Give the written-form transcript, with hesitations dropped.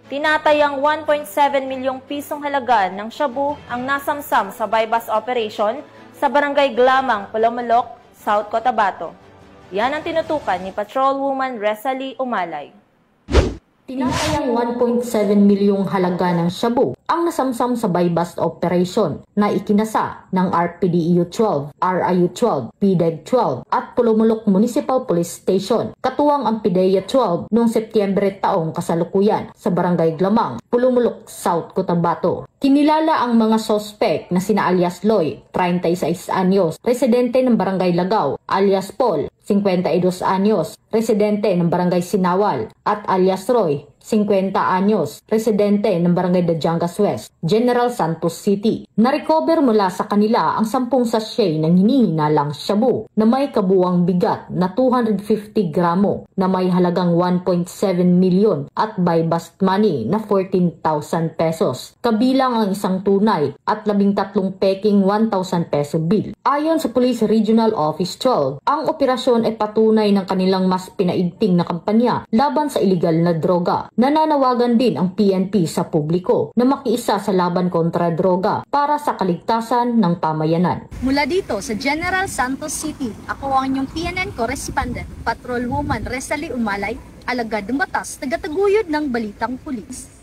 Tinatayang 1.7 milyong pisong halaga ng shabu ang nasamsam sa bypass operation sa Barangay Glamang, Pulumulok, South Cotabato. Yan ang tinutukan ni Patrolwoman Resalie Umalay. Tinatayang 1.7 milyong halaga ng shabu ang nasamsam sa bypass operation na ikinasa ng RPDEU 12, RIU 12, PDEG 12 at Pulumulok Municipal Police Station. Katuwang ang PDEA 12 noong Setyembre taong kasalukuyan sa Barangay Glamang, Pulumulok, South Cotabato. Kinilala ang mga sospek na sina alias Loy, 36 anyos, residente ng Barangay Lagaw, alias Paul, 52 anyos, residente ng Barangay Sinawal, at alias Roy, 50 anyos, residente ng Barangay Dajangas West, General Santos City. Na-recover mula sa kanila ang 10 sachet ng hinihinalang shabu na may kabuwang bigat na 250 gramo na may halagang 1.7 milyon at by bust money na 14,000 pesos. Kabilang ang isang tunay at 13 peking 1,000 peso bill. Ayon sa Police Regional Office 12, ang operasyon ay patunay ng kanilang mas pinaigting na kampanya laban sa iligal na droga. Nananawagan din ang PNP sa publiko na makiisa sa laban kontra droga para sa kaligtasan ng pamayanan. Mula dito sa General Santos City, ako ang inyong PNN correspondent, Patrolwoman Resalie Umalay, alagad ng batas, tagataguyod ng Balitang Pulis.